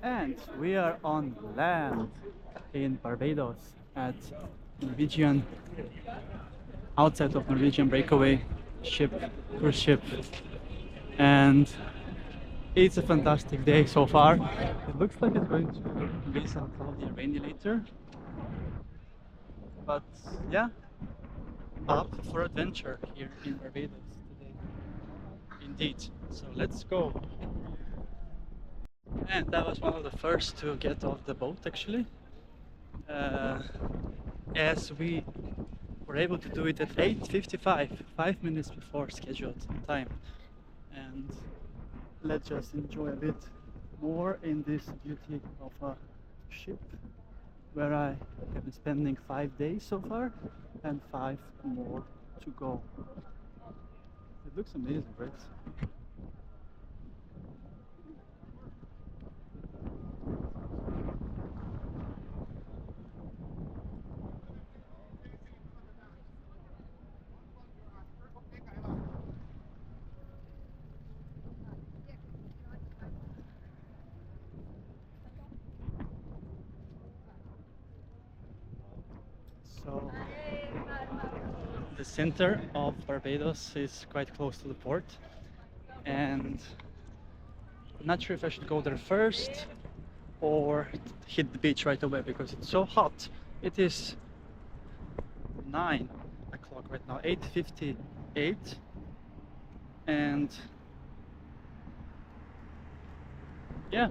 And we are on land in Barbados at Norwegian, outside of Norwegian breakaway ship, cruise ship. And it's a fantastic day so far. It looks like it's going to be some cloudy and rainy later. But yeah, up for adventure here in Barbados today. Indeed. So let's go. And I was one of the first to get off the boat actually. As we were able to do it at 8:55, 5 minutes before scheduled time. And let's just enjoy a bit more in this beauty of a ship where I have been spending 5 days so far and 5 more to go. It looks amazing, right? So the center of Barbados is quite close to the port, and I'm not sure if I should go there first or hit the beach right away because it's so hot. It is 9 o'clock right now, 8:58, and yeah,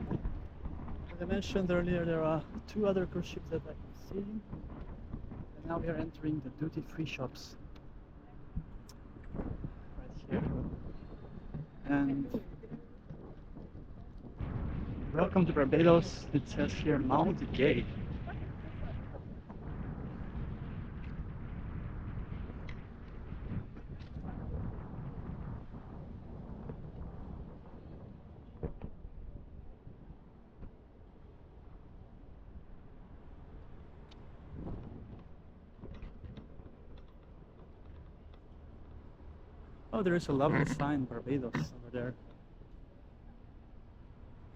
as I mentioned earlier, there are 2 other cruise ships that I have seen, and now we are entering the duty-free shops right here. And welcome to Barbados. It says here Mount Gay. Oh, there is a lovely sign, Barbados, over there.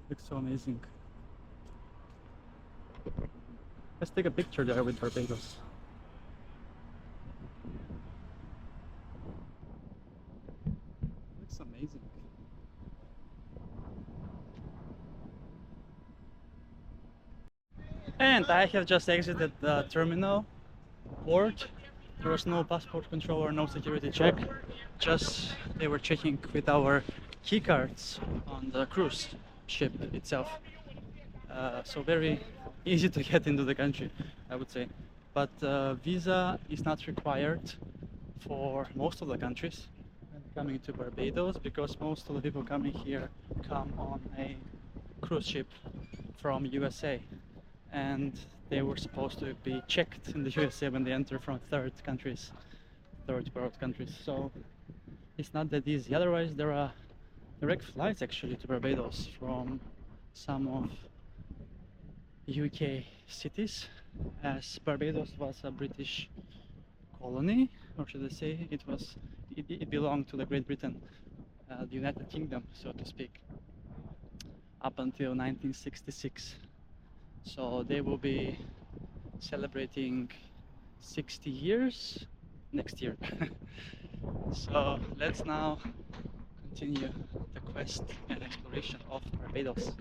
Looks so amazing. Let's take a picture there with Barbados. Looks amazing. And I have just exited the terminal port. There was no passport control or no security check. Just they were checking with our key cards on the cruise ship itself. So very easy to get into the country, I would say. But visa is not required for most of the countries when coming to Barbados, because most of the people coming here come on a cruise ship from USA, and they were supposed to be checked in the USA when they enter from third world countries. So it's not that easy. Otherwise, there are direct flights actually to Barbados from some of UK cities, as Barbados was a British colony, or should I say it belonged to the Great Britain, the United Kingdom, so to speak, up until 1966. So they will be celebrating 60 years next year. So let's now continue the quest and exploration of Barbados.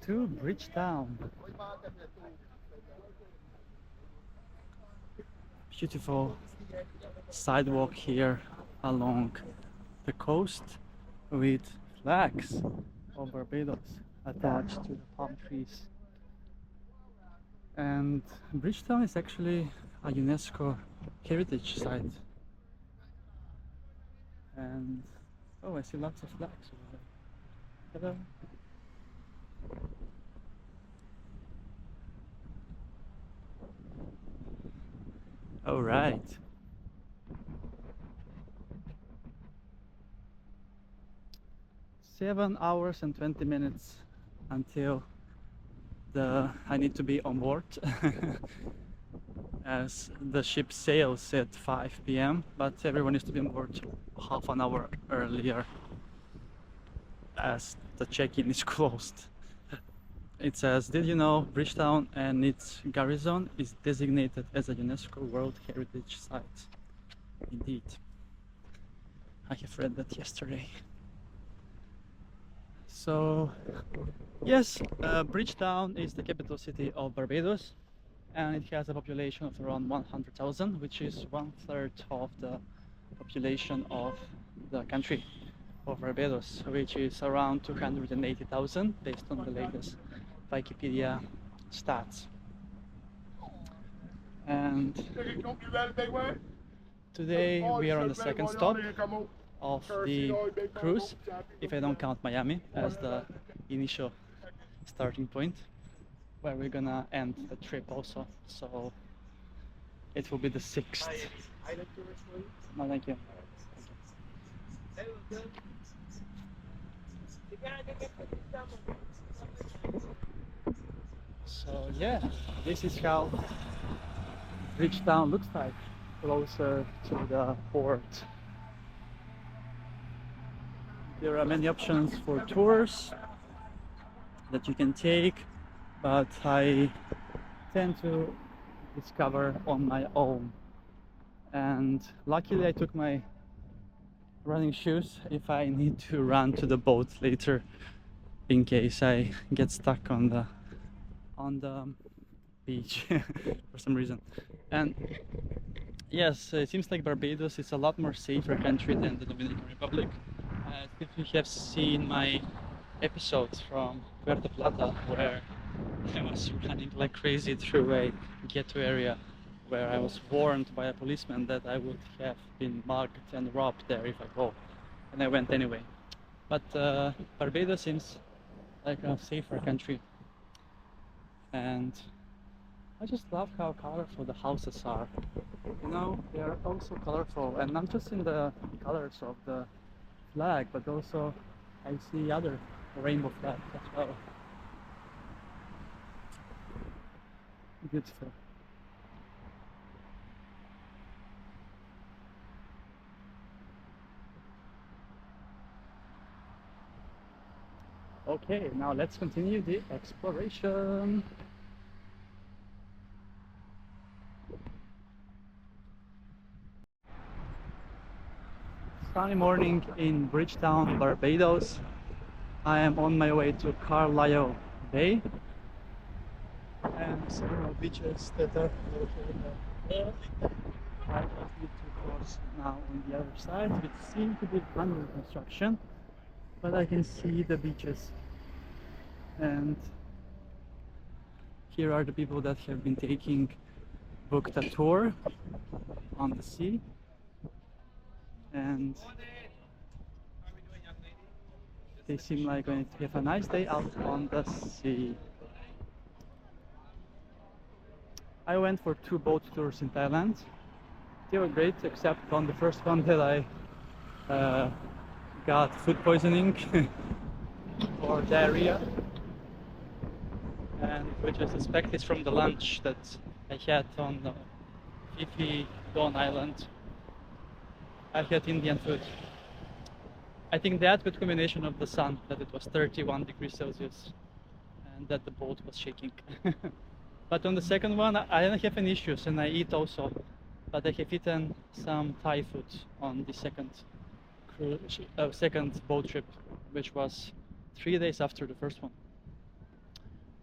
To Bridgetown. Beautiful sidewalk here along the coast with flags of Barbados attached to the palm trees. And Bridgetown is actually a UNESCO heritage site. And oh, I see lots of flags over there. Hello. All right. Seven hours and 20 minutes until I need to be on board. as the ship sails at 5 p.m. but everyone needs to be on board half an hour earlier as the check-in is closed. It says, did you know Bridgetown and its garrison is designated as a UNESCO World Heritage Site? Indeed. I have read that yesterday. So, yes, Bridgetown is the capital city of Barbados, and it has a population of around 100,000, which is 1/3 of the population of the country of Barbados, which is around 280,000 based on the latest Wikipedia stats. And today we are on the second stop of the cruise, if I don't count Miami as the initial starting point, where we're gonna end the trip also. So it will be the 6th. No, thank you. So yeah, this is how Bridgetown looks like, closer to the port. There are many options for tours that you can take, but I tend to discover on my own. And luckily I took my running shoes if I need to run to the boat later in case I get stuck on the beach for some reason. And yes, it seems like Barbados is a lot more safer country than the Dominican Republic. If you have seen my episodes from Puerto Plata, where I was running like crazy through a ghetto area where I was warned by a policeman that I would have been mugged and robbed there if I go, and I went anyway. But Barbados seems like a safer country, and I just love how colorful the houses are. You know, they are also colorful, and not just in the colors of the flag, but also I see other rainbow flags as well. Beautiful. Okay, now let's continue the exploration. Sunny morning in Bridgetown, Barbados. I am on my way to Carlisle Bay and several beaches that are located there. I just need to cross now on the other side, which seem to be under construction, but I can see the beaches. And here are the people that have been booked a tour on the sea. And they seem like going to have a nice day out on the sea. I went for 2 boat tours in Thailand. They were great, except on the first one that I got food poisoning or diarrhea, and which I suspect is from the lunch that I had on the Phi Don Island. I had Indian food. I think that with combination of the sun, that it was 31 degrees Celsius and that the boat was shaking. But on the second one, I didn't have any issues, and I eat also. But I have eaten some Thai food on the second boat trip, which was 3 days after the first one.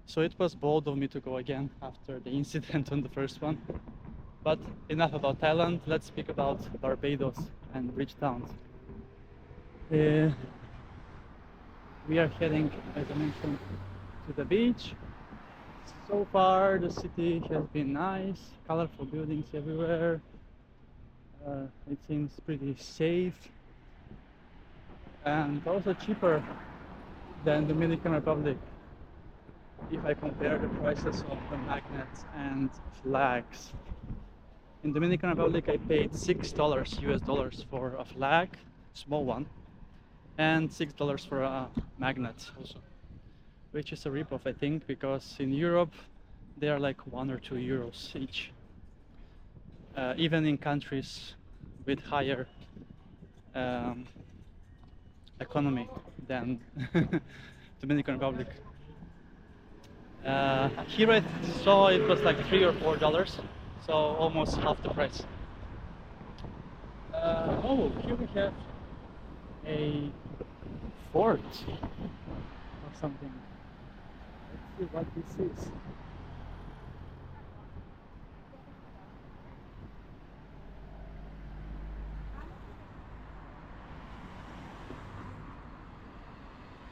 So it was bold of me to go again after the incident on the first one. But enough about Thailand, let's speak about Barbados and Bridgetown. We are heading, as I mentioned, to the beach. So far the city has been nice, colorful buildings everywhere. It seems pretty safe and also cheaper than the Dominican Republic if I compare the prices of the magnets and flags. In Dominican Republic I paid $6 US dollars for a flag, small one, and $6 for a magnet also, which is a ripoff I think, because in Europe they are like 1 or 2 euros each. even in countries with higher economy than Dominican Republic. Here I saw it was like $3 or $4, so almost half the price. Oh, here we have a fort or something. Let's see what this is.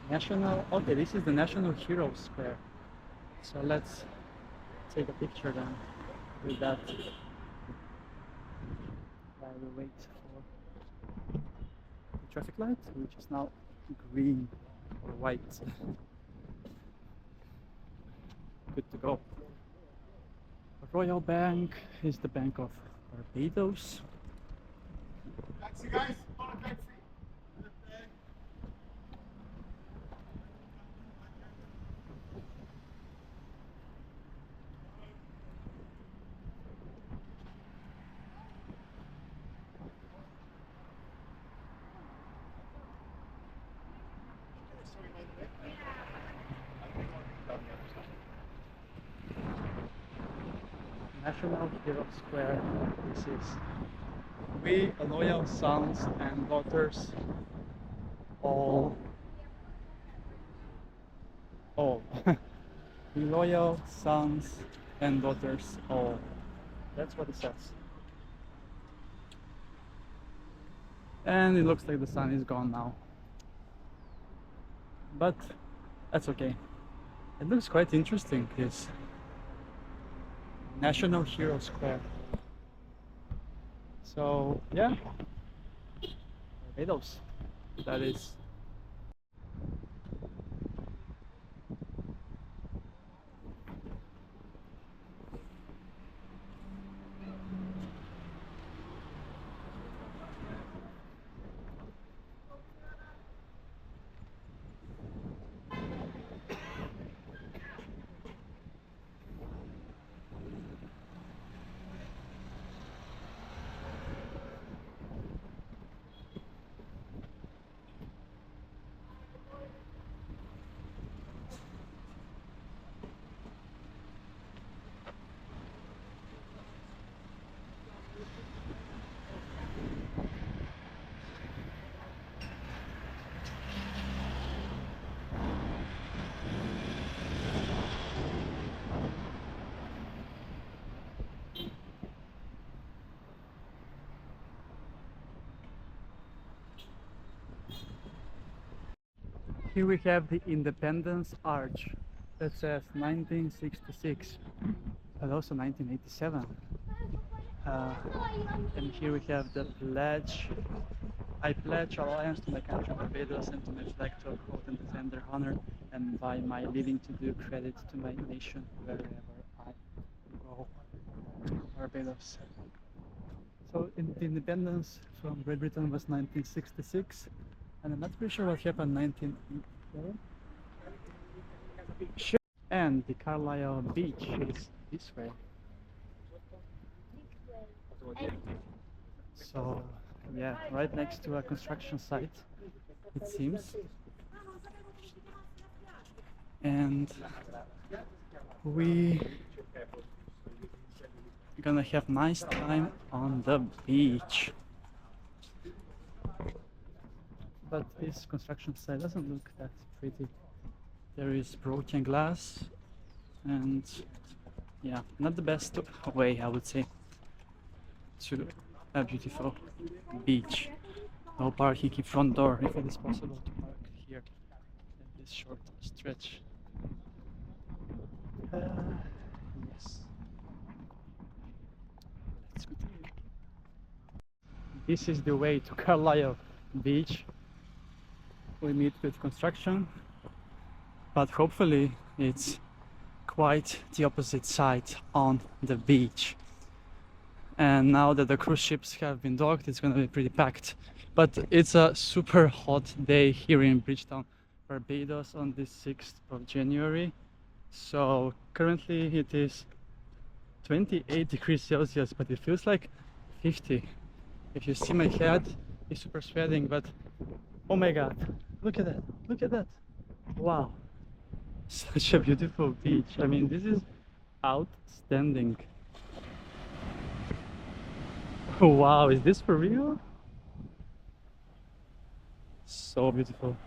National, okay, this is the National Hero Square. So let's take a picture then with that while we wait for the traffic light, which is now green or white. Good to go. Royal Bank is the Bank of Barbados. Taxi, guys, call a taxi. National Hero Square. This is we loyal sons and daughters all we loyal sons and daughters all. That's what it says. And it looks like the sun is gone now, but that's okay. It looks quite interesting, this National Hero Square. So yeah, Barbados, that is. Here we have the Independence Arch that says 1966, but also 1987. And here we have the pledge. I pledge allegiance to my country Barbados and to my flag to uphold and defend their honor, and by my living to do credit to my nation wherever I go. Barbados. So the independence from Great Britain was 1966, and I'm not pretty sure what happened in 1987. And the Carlisle Beach is this way. So yeah, right next to a construction site, it seems. And we're gonna have nice time on the beach. But this construction site doesn't look that pretty. There is broken glass and yeah, not the best way, I would say, to a beautiful beach. No parking in front door if it is possible to park here in this short stretch. Yes. Let's continue. This is the way to Carlisle Beach. We meet with construction, but hopefully it's quite the opposite side on the beach. And now that the cruise ships have been docked, it's going to be pretty packed. But it's a super hot day here in Bridgetown, Barbados on the 6th of January. So currently it is 28 degrees Celsius, but it feels like 50. If you see my head, it's super sweating, but oh my god, look at that, look at that. Wow, such a beautiful beach. I mean, this is outstanding. Wow, is this for real? So beautiful.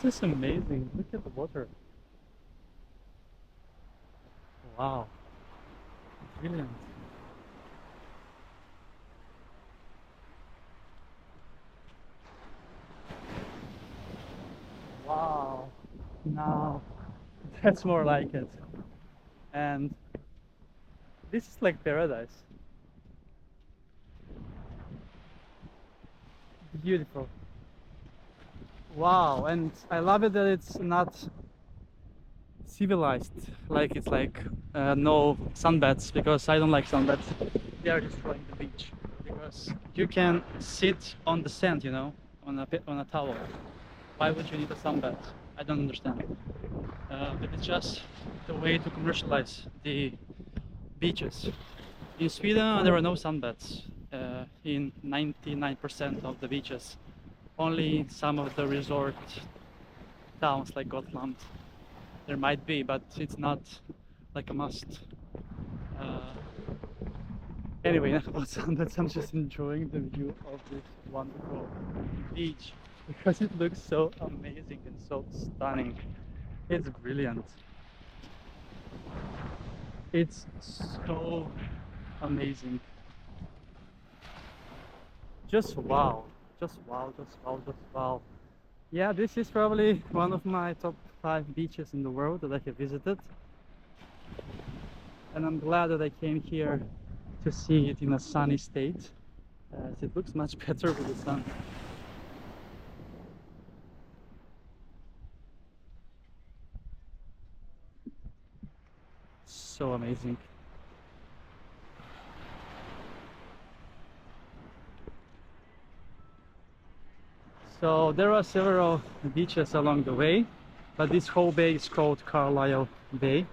This is amazing. Look at the water. Wow. Brilliant. Wow. Now that's more like it. And this is like paradise. Beautiful. Wow, and I love it that it's not civilized, like it's like no sunbeds, because I don't like sunbeds. They are destroying the beach, because you can sit on the sand, you know, on a towel. Why would you need a sunbed? I don't understand. But it's just the way to commercialize the beaches. In Sweden there are no sunbeds in 99% of the beaches. Only some of the resort towns like Gotland there might be, but it's not like a must. Anyway, enough about sunbeds. I'm just enjoying the view of this wonderful beach because it looks so amazing and so stunning. It's brilliant. It's so amazing. Just wow. Just wow, just wow, just wow. Yeah, this is probably one of my top 5 beaches in the world that I have visited. And I'm glad that I came here to see it in a sunny state, as it looks much better with the sun. So amazing. So there are several beaches along the way, but this whole bay is called Carlisle Bay.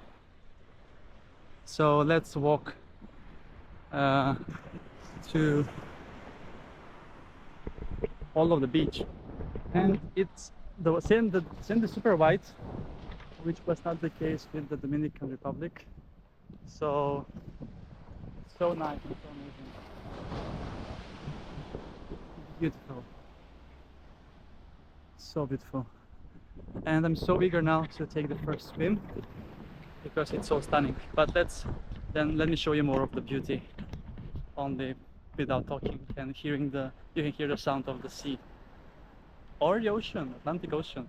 So let's walk to all of the beach, and it's the sand is super white, which was not the case with the Dominican Republic. So nice and so amazing. Beautiful. So beautiful. And I'm so eager now to take the first swim because it's so stunning. But let me show you more of the beauty only without talking and hearing you can hear the sound of the sea or the ocean, Atlantic Ocean.